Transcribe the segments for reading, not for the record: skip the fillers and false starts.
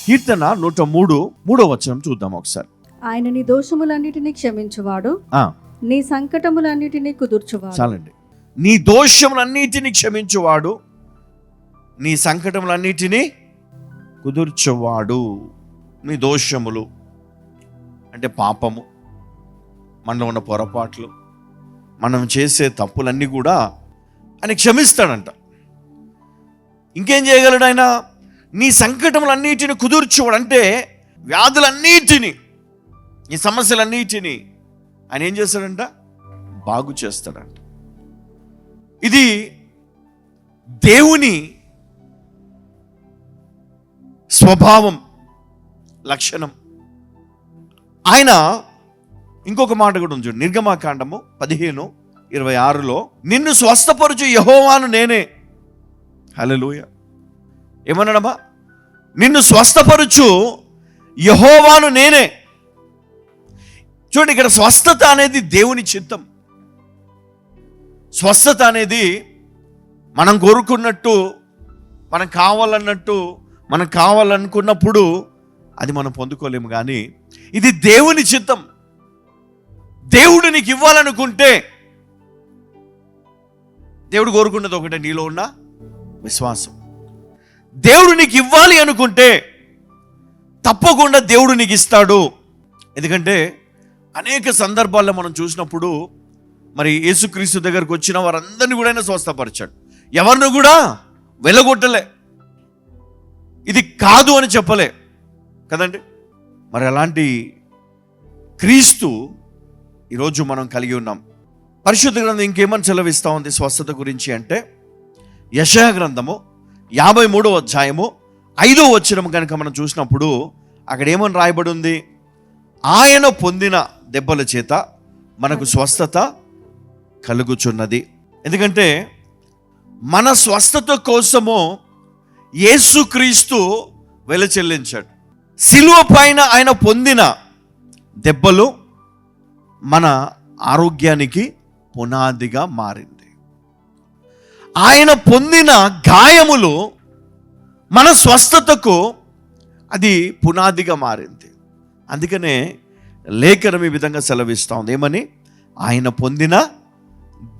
కీర్తన 103:3 చూద్దాం ఒకసారి. ఆయన నీ దోషములన్నిటినీ క్షమించువాడు, నీ సంకటములన్నిటినీ కుదుర్చువాడు. చాలండి. నీ దోషములన్నిటినీ క్షమించువాడు, నీ సంకటములన్నిటినీ కుదుర్చువాడు. నీ దోషములు అంటే పాపము, మనలో ఉన్న పొరపాట్లు, మనం చేసే తప్పులన్నీ కూడా ఆయన క్షమిస్తాడంట. ఇంకేం చేయగలడు ఆయన? నీ సంకటములన్నిటిని కుదుర్చువాడు అంటే వ్యాధులన్నిటినీ, ఈ సమస్యలన్నిటినీ ఆయన ఏం చేస్తాడంట? బాగు చేస్తాడంట. ఇది దేవుని స్వభావం, లక్షణం. ఆయన ఇంకొక మాట కూడా ఉంది, నిర్గమాకాండము 15:26 నిన్ను స్వస్థపరచు యెహోవాను నేనే. హల్లెలూయా. ఏమన్నాడమ్మా? నిన్ను స్వస్థపరచు యెహోవాను నేనే. చూడండి, ఇక్కడ స్వస్థత అనేది దేవుని చిత్తం. స్వస్థత అనేది మనం కోరుకున్నట్టు, మనం కావాలన్నట్టు, మనం కావాలనుకున్నప్పుడు అది మనం పొందుకోలేము. కానీ ఇది దేవుని చిత్తం. దేవుడు నీకు ఇవ్వాలనుకుంటే దేవుడు కోరుకున్నది ఒకటే, నీలో ఉన్న విశ్వాసం. దేవుడు నీకు ఇవ్వాలి అనుకుంటే తప్పకుండా దేవుడు నీకు ఇస్తాడు. ఎందుకంటే అనేక సందర్భాల్లో మనం చూసినప్పుడు మరి యేసుక్రీస్తు దగ్గరకు వచ్చిన వారందరినీ కూడా ఆయన స్వస్థపరిచాడు. ఎవరిని కూడా వెళ్ళగొట్టలే, ఇది కాదు అని చెప్పలే కదండి. మరి అలాంటి క్రీస్తు ఈరోజు మనం కలిగి ఉన్నాం. పరిశుద్ధ గ్రంథం ఇంకేమని సెలవిస్తూ ఉంది స్వస్థత గురించి అంటే, యెషయా గ్రంథము 53:5 కనుక మనం చూసినప్పుడు అక్కడ ఏమని రాయబడి ఉంది? ఆయన పొందిన దెబ్బల చేత మనకు స్వస్థత కలుగుచున్నది. ఎందుకంటే మన స్వస్థత కోసము యేసుక్రీస్తు వెల చెల్లించాడు. సిలువ పైన ఆయన పొందిన దెబ్బలు మన ఆరోగ్యానికి పునాదిగా మారింది. ఆయన పొందిన గాయములు మన స్వస్థతకు అది పునాదిగా మారింది. అందుకనే లేఖనం ఈ విధంగా సెలవిస్తూ ఉంది. ఏమని? ఆయన పొందిన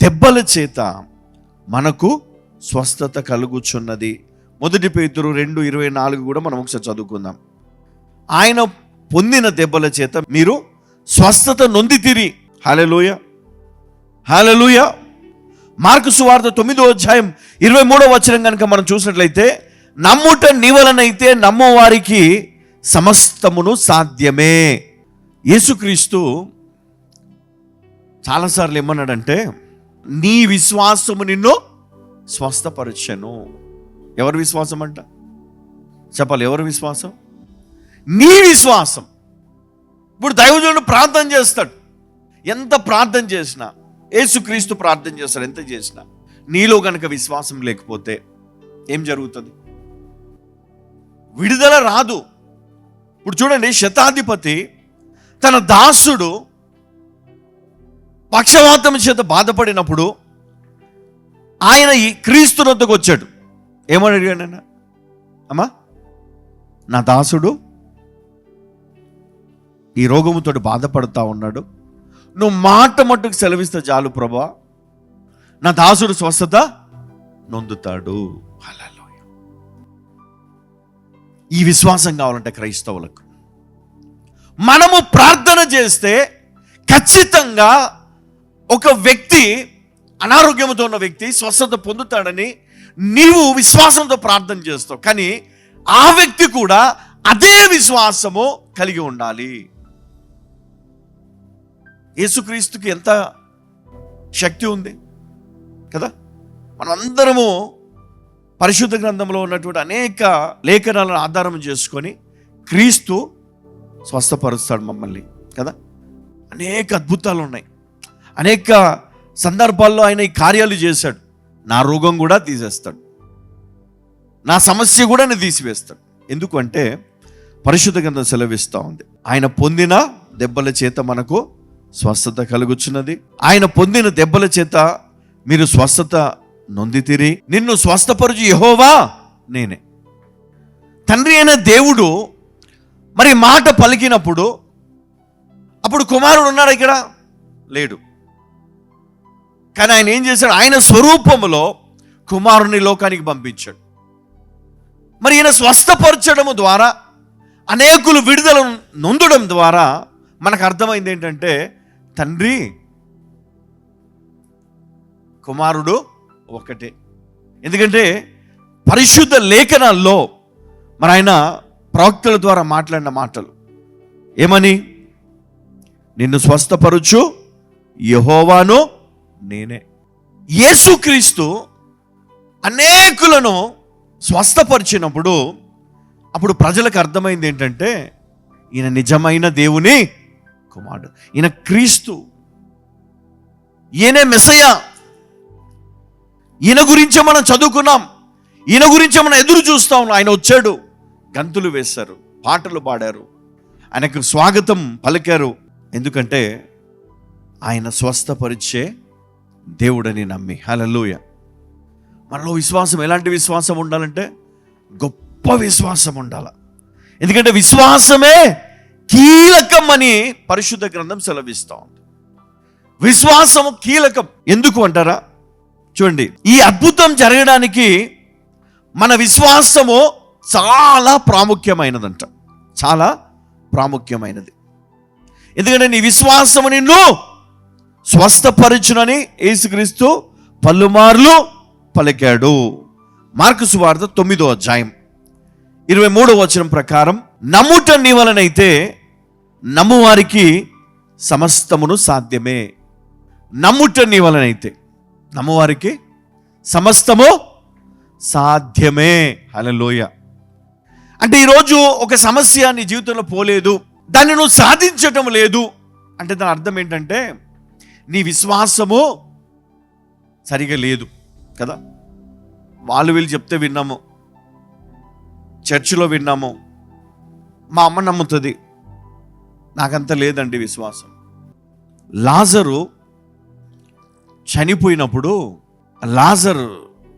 దెబ్బల చేత మనకు స్వస్థత కలుగుచున్నది. 1 పేతురు 2:24 కూడా మనం ఒకసారి చదువుకుందాం. ఆయన పొందిన దెబ్బల చేత మీరు స్వస్థత నొందితిరి. హల్లెలూయా, హల్లెలూయా. మార్కు సువార్త 9:23 కనుక మనం చూసినట్లయితే, నమ్ముట నీ వలనైతే నమ్మవారికి సమస్తమును సాధ్యమే. యేసుక్రీస్తు చాలాసార్లు ఏమన్నాడంటే, నీ విశ్వాసము నిన్ను స్వస్థపరచెను. ఎవరి విశ్వాసం అంట? చెప్పాలి, ఎవరి విశ్వాసం? నీ విశ్వాసం. ఇప్పుడు దైవజనుడు ప్రార్థన చేస్తాడు. ఎంత ప్రార్థన చేసినా, యేసుక్రీస్తు ప్రార్థన చేస్తాడు, ఎంత చేసినా నీలో కనుక విశ్వాసం లేకపోతే ఏం జరుగుతుంది? విడుదల రాదు. ఇప్పుడు చూడండి, శతాధిపతి తన దాసుడు పక్షవాతం చేత బాధపడినప్పుడు ఆయన ఈ క్రీస్తు వద్దకు వచ్చాడు. ఏమని అడిగాడు ఆయన? అమ్మా, నా దాసుడు ఈ రోగముతో బాధపడుతూ ఉన్నాడు, నువ్వు మాట మట్టుకు సెలవిస్తే చాలు ప్రభా, నా దాసుడు స్వస్థత నొందుతాడు. హల్లెలూయా. ఈ విశ్వాసం కావాలంటే క్రైస్తవులకు మనము ప్రార్థన చేస్తే ఖచ్చితంగా ఒక వ్యక్తి, అనారోగ్యంతో ఉన్న వ్యక్తి స్వస్థత పొందుతాడని నీవు విశ్వాసంతో ప్రార్థన చేస్తావు. కానీ ఆ వ్యక్తి కూడా అదే విశ్వాసము కలిగి ఉండాలి. యేసుక్రీస్తుకి ఎంత శక్తి ఉంది కదా. మనందరము పరిశుద్ధ గ్రంథంలో ఉన్నటువంటి అనేక లేఖనాలను ఆధారం చేసుకొని క్రీస్తు స్వస్థపరుస్తాడు మమ్మల్ని కదా. అనేక అద్భుతాలు ఉన్నాయి, అనేక సందర్భాల్లో ఆయన ఈ కార్యాలు చేశాడు. నా రోగం కూడా తీసేస్తాడు, నా సమస్య కూడా నేను తీసివేస్తాడు. ఎందుకంటే పరిశుద్ధ గ్రంథం సెలవిస్తూ ఉంది, ఆయన పొందిన దెబ్బల చేత మనకు స్వస్థత కలుగుచున్నది. ఆయన పొందిన దెబ్బల చేత మీరు స్వస్థత నొందితిరి. నిన్ను స్వస్థపరచు యెహోవా నేనే. తండ్రి అయిన దేవుడు మరి మాట పలికినప్పుడు అప్పుడు కుమారుడు ఉన్నాడు ఇక్కడ? లేడు. కానీ ఆయన ఏం చేశాడు? ఆయన స్వరూపములో కుమారుని లోకానికి పంపించాడు. మరి ఈయన స్వస్థపరచడము ద్వారా, అనేకులు విడుదల నొందడం ద్వారా మనకు అర్థమైంది ఏంటంటే, తండ్రి కుమారుడు ఒకటే. ఎందుకంటే పరిశుద్ధ లేఖనాల్లో మరి ఆయన ప్రవక్తల ద్వారా మాట్లాడిన మాటలు ఏమని? నిన్ను స్వస్థపరచు యెహోవాను నేనే. యేసుక్రీస్తు అనేకులను స్వస్థపరిచినప్పుడు అప్పుడు ప్రజలకు అర్థమైంది ఏంటంటే, ఈయన నిజమైన దేవుని కుమారుడు, ఈయన క్రీస్తు, ఈయనే మెస్సయ్య. ఈయన గురించే మనం చదువుకున్నాం, ఈయన గురించే మనం ఎదురు చూస్తా ఉన్నాం. ఆయన వచ్చాడు, గంతులు వేశారు, పాటలు పాడారు, ఆయనకు స్వాగతం పలికారు. ఎందుకంటే ఆయన స్వస్థపరిచే దేవుడని నమ్మి. హల్లెలూయా. మనలో విశ్వాసం, ఎలాంటి విశ్వాసం ఉండాలంటే గొప్ప విశ్వాసం ఉండాలి. ఎందుకంటే విశ్వాసమే కీలకం అని పరిశుద్ధ గ్రంథం సెలవిస్తూ ఉంది. విశ్వాసము కీలకం. ఎందుకు అంటారా? చూడండి, ఈ అద్భుతం జరగడానికి మన విశ్వాసము చాలా ప్రాముఖ్యమైనదంట. చాలా ప్రాముఖ్యమైనది. ఎందుకంటే నీ విశ్వాసము నిన్ను స్వస్థపరచునని యేసుక్రీస్తు పలుమార్లు పలికాడు. మార్కు సువార్త 9వ అధ్యాయం 23వ వచనం ప్రకారం, నమ్ముట నీ వలనైతే నమ్మువారికి సమస్తమును సాధ్యమే. నమ్ముట నీ వలనైతే నమ్మువారికి సమస్తము సాధ్యమే. హల్లెలూయా. అంటే ఈరోజు ఒక సమస్య నీ జీవితంలో పోలేదు, దాన్ని నువ్వు సాధించటం లేదు అంటే దాని అర్థం ఏంటంటే నీ విశ్వాసము సరిగా లేదు కదా. వాళ్ళు వీళ్ళు చెప్తే విన్నాము, చర్చిలో విన్నాము, మా అమ్మ నమ్ముతుంది, నాకంత లేదండి విశ్వాసం. లాజరు చనిపోయినప్పుడు లాజరు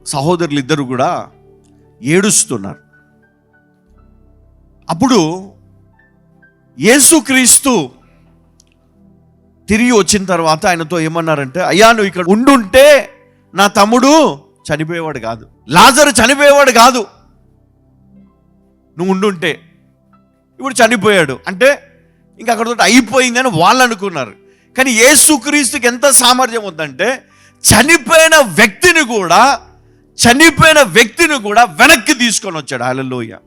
సహోదరులు ఇద్దరు కూడా ఏడుస్తున్నారు. అప్పుడు యేసుక్రీస్తు తిరిగి వచ్చిన తర్వాత ఆయనతో ఏమన్నారంటే, అయ్యా నువ్వు ఇక్కడ ఉండుంటే నా తమ్ముడు చనిపోయేవాడు కాదు, లాజరు చనిపోయేవాడు కాదు, నువ్వు ఉండుంటే. ఇప్పుడు చనిపోయాడు అంటే ఇంకా అక్కడతో అయిపోయిందని వాళ్ళు అనుకున్నారు. కానీ యేసుక్రీస్తుకి ఎంత సామర్థ్యం ఉందంటే చనిపోయిన వ్యక్తిని కూడా వెనక్కి తీసుకొని వచ్చాడు. హల్లెలూయా.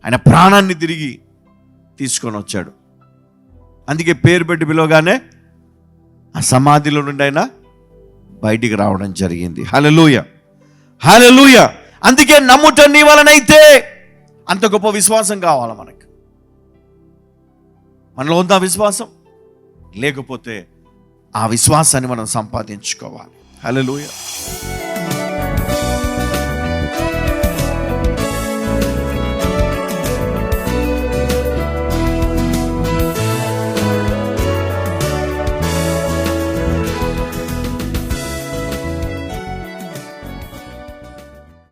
ఆయన ప్రాణాన్ని తిరిగి తీసుకొని వచ్చాడు. అందుకే పేరు పెట్టి పిలవగానే ఆ సమాధిలో నుండి ఆయన బయటికి రావడం జరిగింది. హల్లెలూయా, హల్లెలూయా. అందుకే నమ్ముట నీ వలనైతే, అంత గొప్ప విశ్వాసం కావాలి మనకు. మనలో ఉందా విశ్వాసం? లేకపోతే ఆ విశ్వాసాన్ని మనం సంపాదించుకోవాలి. హల్లెలూయా.